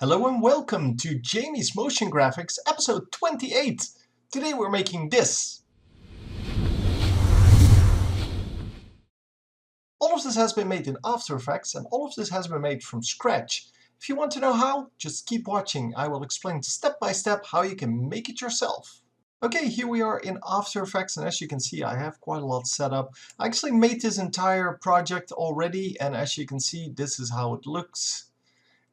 Hello and welcome to Jamie's Motion Graphics episode 28. Today we're making this. All of this has been made in After Effects and all of this has been made from scratch. If you want to know how, just keep watching. I will explain step by step how you can make it yourself. Okay, here we are in After Effects, and as you can see I have quite a lot set up. I actually made this entire project already, and as you can see this is how it looks.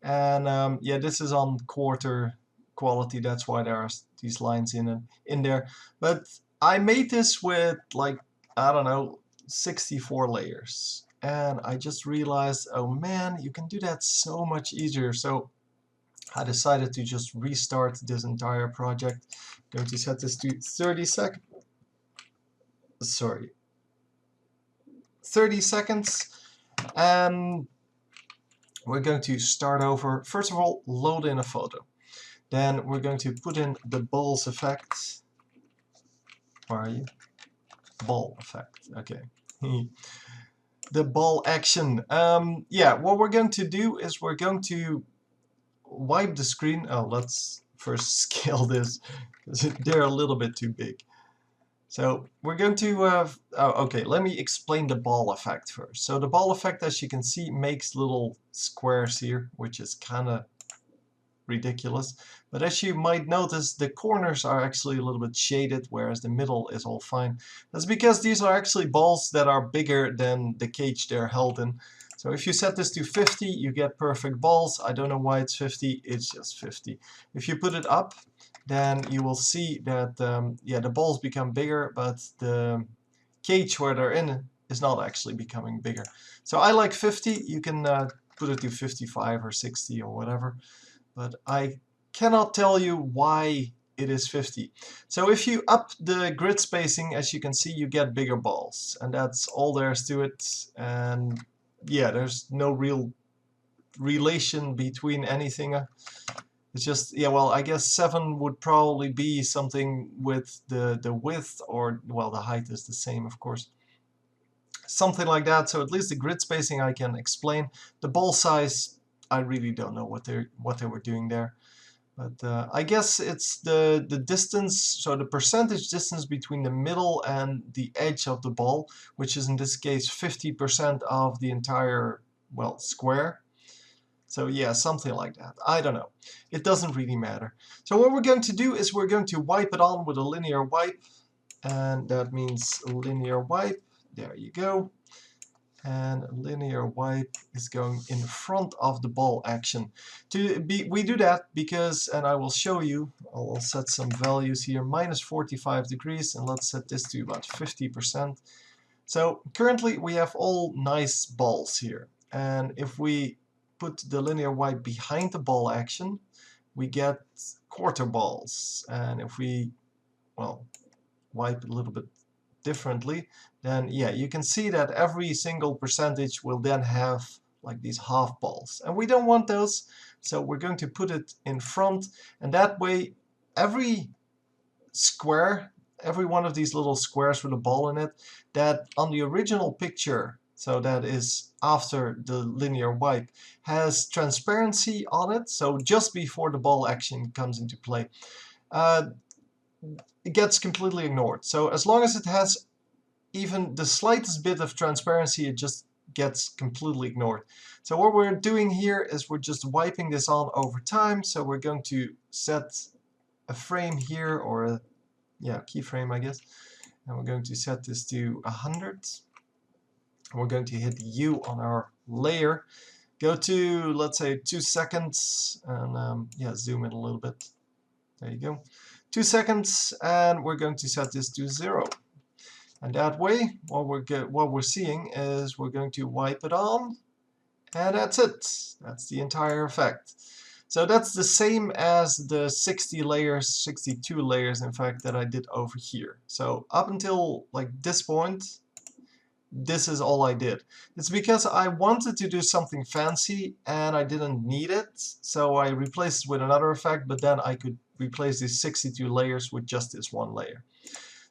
And yeah, this is on quarter quality, that's why there are these lines in there. But I made this with like, I don't know, 64 layers. And I just realized, oh man, you can do that so much easier. So I decided to just restart this entire project. I'm going to set this to 30 seconds. Sorry, 30 seconds. And we're going to start over. First of all, load in a photo. Then we're going to put in the balls effect. Where are you? Ball effect. Okay. The ball action. Yeah, what we're going to do is we're going to wipe the screen. Oh, let's first scale this because they're a little bit too big. So we're going to, okay, let me explain the ball effect first. So the ball effect, as you can see, makes little squares here, which is kind of ridiculous. But as you might notice, the corners are actually a little bit shaded, whereas the middle is all fine. That's because these are actually balls that are bigger than the cage they're held in. So if you set this to 50, you get perfect balls. I don't know why it's 50, it's just 50. If you put it up, then you will see that yeah, the balls become bigger, but the cage where they're in is not actually becoming bigger. So I like 50. You can put it to 55 or 60 or whatever. But I cannot tell you why it is 50. So if you up the grid spacing, as you can see, you get bigger balls. And that's all there is to it. And yeah, there's no real relation between anything. It's just, yeah, well, I guess 7 would probably be something with the width, or, well, the height is the same, of course. Something like that. So at least the grid spacing I can explain. The ball size, I really don't know what they were doing there. But I guess it's the distance, so the percentage distance between the middle and the edge of the ball, which is in this case 50% of the entire, well, square. So yeah, something like that. I don't know. It doesn't really matter. So what we're going to do is we're going to wipe it on with a linear wipe. And that means linear wipe. There you go. And linear wipe is going in front of the ball action. We do that because, and I will show you, I'll set some values here, minus 45 degrees, and let's set this to about 50%. So currently we have all nice balls here. And if we put the linear wipe behind the ball action, we get quarter balls. And if we, well, wipe a little bit differently, then yeah, you can see that every single percentage will then have like these half balls. And we don't want those, so we're going to put it in front, and that way every square, every one of these little squares with a ball in it, that on the original picture, so that is after the linear wipe, has transparency on it, so just before the ball action comes into play. It gets completely ignored. So as long as it has even the slightest bit of transparency, it just gets completely ignored. So what we're doing here is we're just wiping this on over time. So we're going to set a frame here, or a keyframe, I guess. And we're going to set this to 100. We're going to hit U on our layer. Go to, let's say, 2 seconds, and yeah, zoom in a little bit. There you go. 2 seconds, and we're going to set this to 0. And that way, what we're seeing is we're going to wipe it on, and that's it. That's the entire effect. So that's the same as the 60 layers, 62 layers, in fact, that I did over here. So up until like this point, this is all I did. It's because I wanted to do something fancy and I didn't need it, so I replaced it with another effect, but then I could replace these 62 layers with just this one layer.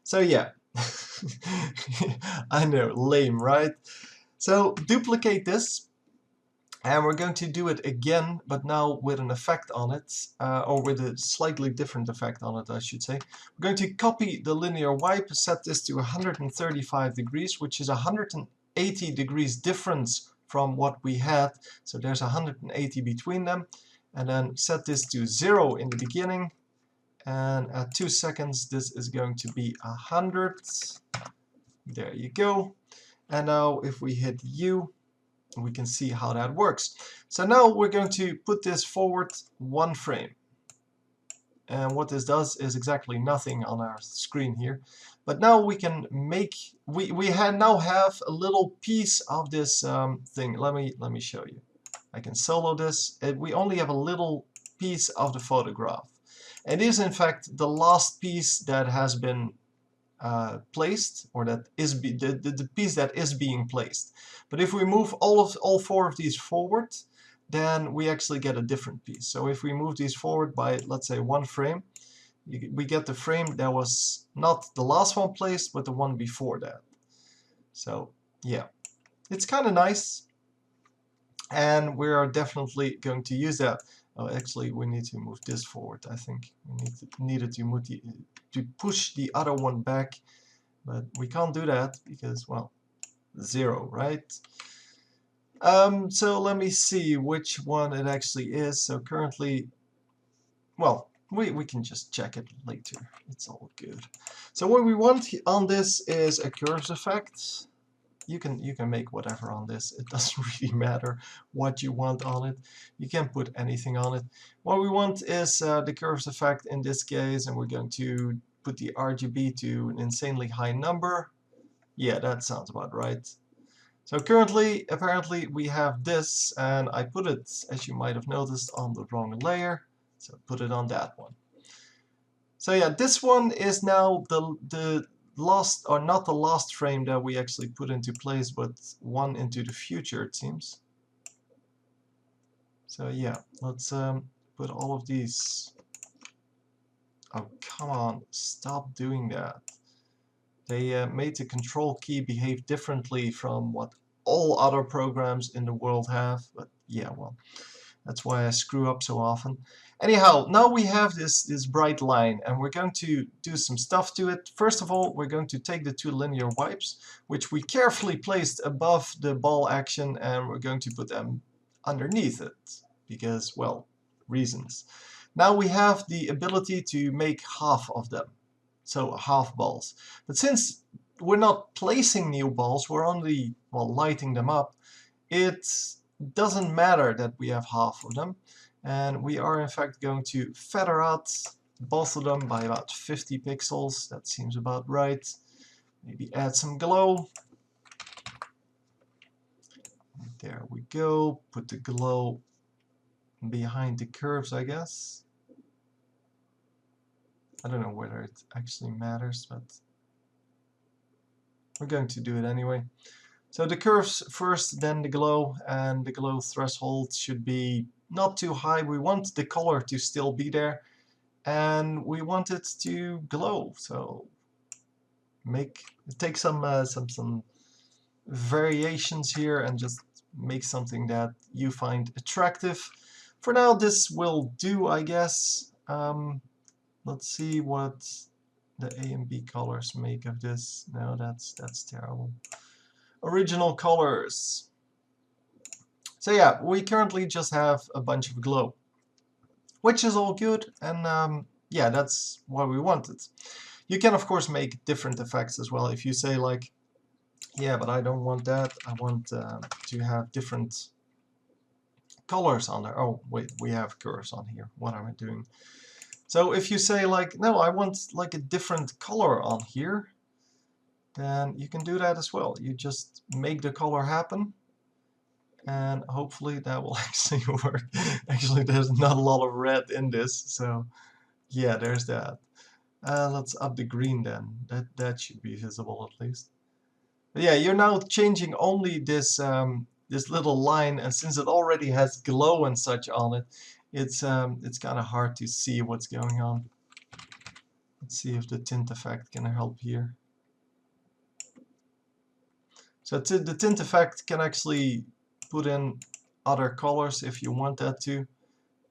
So yeah, I know, lame, right? So duplicate this, And we're going to do it again, but now with an effect on it, or with a slightly different effect on it, I should say. We're going to copy the linear wipe, set this to 135 degrees, which is 180 degrees difference from what we had. So there's 180 between them. And then set this to 0 in the beginning. And at 2 seconds, this is going to be 100. There you go. And now if we hit U, we can see how that works. So now we're going to put this forward 1 frame. And what this does is exactly nothing on our screen here. But now we can make, we now have a little piece of this thing. Let me show you. I can solo this. We only have a little piece of the photograph. It is in fact the last piece that has been placed, or that is the piece that is being placed. But if we move all 4 of these forward, then we actually get a different piece. So if we move these forward by, let's say, 1 frame, we get the frame that was not the last one placed, but the one before that. So yeah, it's kind of nice, and we are definitely going to use that. Oh, actually, we need to move this forward. I think we needed to move to push the other one back, but we can't do that because, well, 0, right? So let me see which one it actually is. So currently, well, we can just check it later. It's all good. So what we want on this is a curves effect. You can make whatever on this. It doesn't really matter what you want on it. You can put anything on it. What we want is the curves effect in this case, and we're going to put the RGB to an insanely high number. Yeah, that sounds about right. So currently, apparently, we have this, and I put it, as you might have noticed, on the wrong layer. So put it on that one. So yeah, this one is now the last, or not the last frame that we actually put into place, but one into the future, it seems. So yeah, let's put all of these. Oh, come on, stop doing that. They made the control key behave differently from what all other programs in the world have, but yeah, well, that's why I screw up so often. Anyhow, now we have this bright line, and we're going to do some stuff to it. First of all, we're going to take the 2 linear wipes, which we carefully placed above the ball action, and we're going to put them underneath it, because, well, reasons. Now we have the ability to make half of them, so half balls. But since we're not placing new balls, we're only, well, lighting them up, it doesn't matter that we have half of them, and we are in fact going to feather out both of them by about 50 pixels. That seems about right. Maybe add some glow. There we go. Put the glow behind the curves, I guess. I don't know whether it actually matters, but we're going to do it anyway. So the curves first, then the glow, and the glow threshold should be not too high. We want the color to still be there, and we want it to glow. So take some variations here and just make something that you find attractive. For now, this will do, I guess. Let's see what the A and B colors make of this. No, that's terrible. Original colors. So yeah, we currently just have a bunch of glow, which is all good, and yeah, that's what we wanted. You can of course make different effects as well. If you say like, yeah, but I don't want that, I want to have different colors on there. Oh wait, we have curves on here. What am I doing? So if you say like, no, I want like a different color on here, then you can do that as well. You just make the color happen, and hopefully that will actually work. Actually, there's not a lot of red in this, so yeah, there's that. Let's up the green then. That should be visible at least. But yeah, you're now changing only this this little line, and since it already has glow and such on it, it's kind of hard to see what's going on. Let's see if the tint effect can help here. So the tint effect can actually put in other colors if you want that to.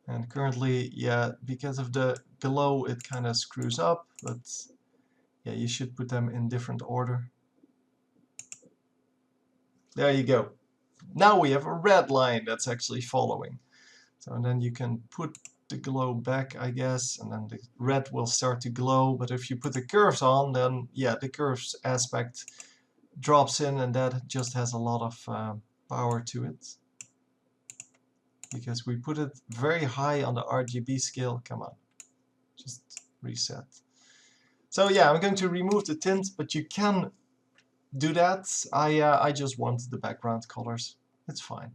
And currently, yeah, because of the glow, it kind of screws up, but yeah, you should put them in different order. There you go. Now we have a red line that's actually following. So and then you can put the glow back, I guess, and then the red will start to glow. But if you put the curves on, then yeah, the curves aspect drops in, and that just has a lot of power to it. Because we put it very high on the RGB scale. Come on, just reset. So yeah, I'm going to remove the tint, but you can do that. I just want the background colors. It's fine.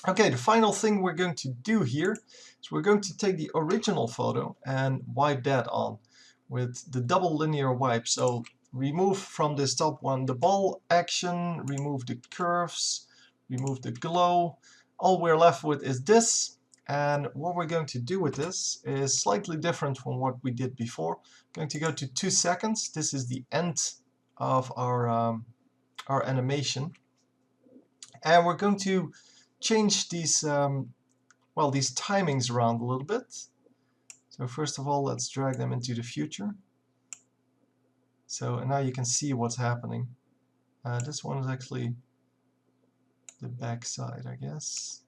Okay, the final thing we're going to do here is we're going to take the original photo and wipe that on with the double linear wipe. So remove from this top one the ball action, remove the curves, remove the glow. All we're left with is this. And what we're going to do with this is slightly different from what we did before. I'm going to go to 2 seconds. This is the end of our animation. And we're going to change these these timings around a little bit. So first of all, let's drag them into the future. So now you can see what's happening. This one is actually the back side, I guess.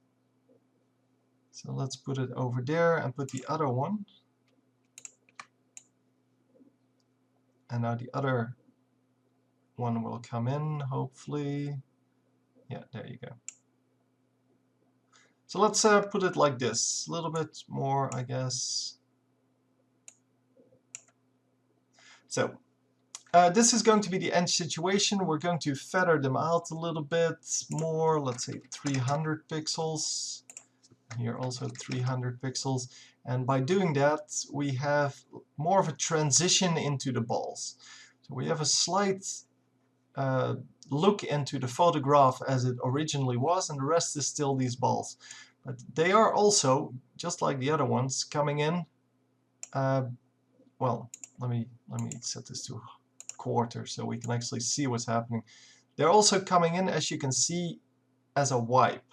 So let's put it over there and put the other one. And now the other one will come in, hopefully. Yeah, there you go. So let's put it like this, a little bit more, I guess. So this is going to be the end situation. We're going to feather them out a little bit more, let's say 300 pixels. Here also 300 pixels. And by doing that, we have more of a transition into the balls. So we have a slight look into the photograph as it originally was, and the rest is still these balls. But they are also, just like the other ones, coming in. Well, let me set this to a quarter so we can actually see what's happening. They're also coming in, as you can see, as a wipe.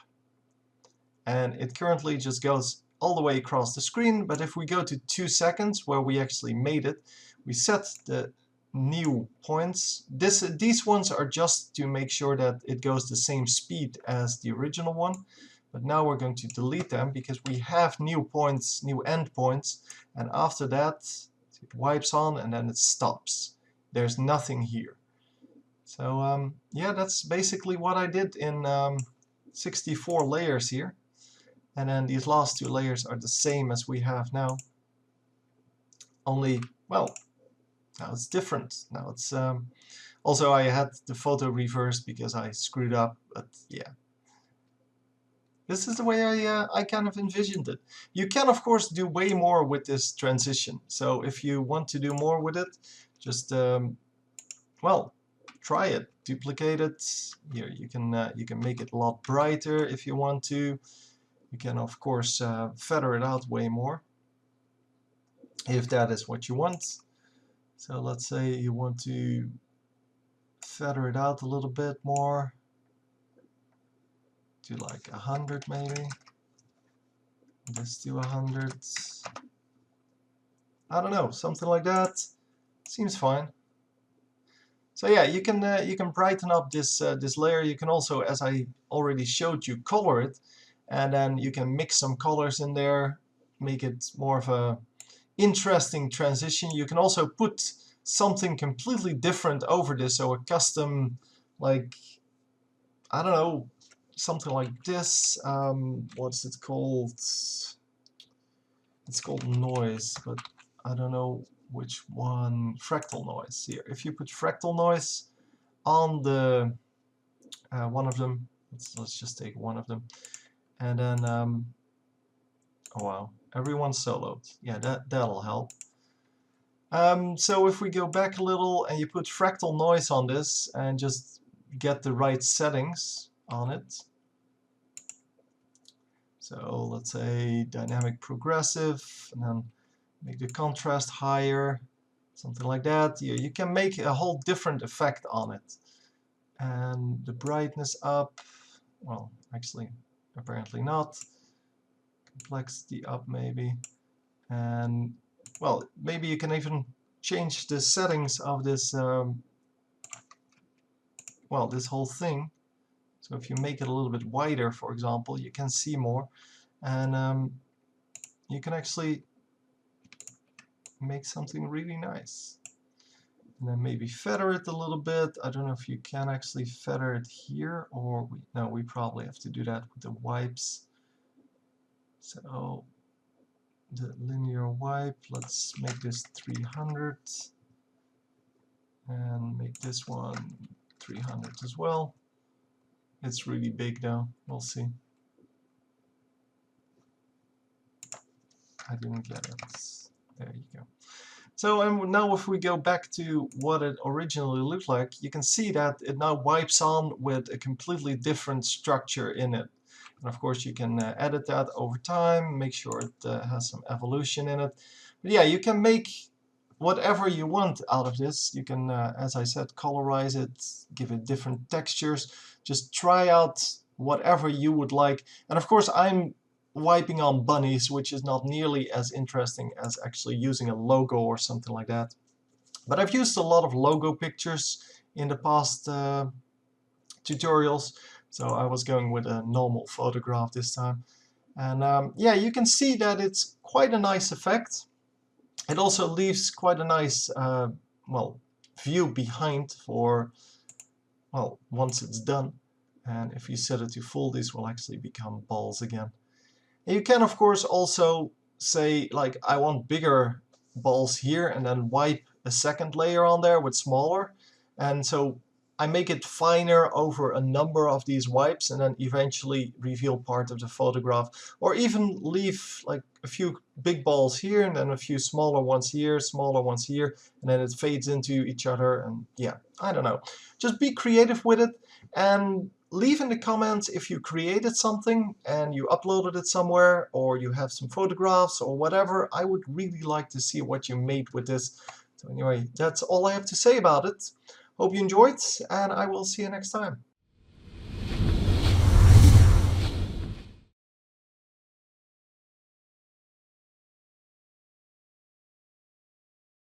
And it currently just goes all the way across the screen, but if we go to 2 seconds where we actually made it, we set the new points. These ones are just to make sure that it goes the same speed as the original one. But now we're going to delete them because we have new points, new endpoints, and after that it wipes on and then it stops. There's nothing here. So yeah, that's basically what I did in 64 layers here. And then these last 2 layers are the same as we have now. Only, well, now it's different. Now it's also I had the photo reversed because I screwed up, but yeah. This is the way I kind of envisioned it. You can of course do way more with this transition. So if you want to do more with it, just well, try it, duplicate it. Here you can make it a lot brighter if you want to. You can of course feather it out way more if that is what you want. So let's say you want to feather it out a little bit more to like 100 maybe. Let's do 100. I don't know, something like that. Seems fine. So yeah, you can brighten up this this layer. You can also, as I already showed you, color it, and then you can mix some colors in there, make it more of a interesting transition. You can also put something completely different over this, so a custom, like, I don't know, something like this. What's it called? It's called noise, but I don't know which one. Fractal noise. Here, if you put fractal noise on the one of them, let's just take one of them, and then oh wow, everyone's soloed. Yeah, that'll help. So if we go back a little and you put fractal noise on this and just get the right settings on it. So let's say dynamic progressive, and then make the contrast higher, something like that. You can make a whole different effect on it. And the brightness up, well, actually, apparently not. Complexity up maybe. And well, maybe you can even change the settings of this well, this whole thing. So if you make it a little bit wider, for example, you can see more, and you can actually make something really nice. And then maybe feather it a little bit. I don't know if you can actually feather it here, or no, we probably have to do that with the wipes. So the linear wipe, let's make this 300 and make this one 300 as well. It's really big though, we'll see. I didn't get it. There you go. So now if we go back to what it originally looked like, you can see that it now wipes on with a completely different structure in it. And of course you can edit that over time, make sure it has some evolution in it. But yeah, you can make whatever you want out of this. You can, as I said, colorize it, give it different textures. Just try out whatever you would like. And of course I'm wiping on bunnies, which is not nearly as interesting as actually using a logo or something like that. But I've used a lot of logo pictures in the past tutorials, so I was going with a normal photograph this time. And yeah, you can see that it's quite a nice effect. It also leaves quite a nice well, view behind for, well, once it's done. And if you set it to full, these will actually become balls again. You can of course also say, like, I want bigger balls here, and then wipe a second layer on there with smaller, and so I make it finer over a number of these wipes and then eventually reveal part of the photograph, or even leave like a few big balls here and then a few smaller ones here, and then it fades into each other. And yeah, I don't know, just be creative with it, and leave in the comments if you created something and you uploaded it somewhere, or you have some photographs or whatever. I would really like to see what you made with this. So anyway, that's all I have to say about it. Hope you enjoyed, and I will see you next time.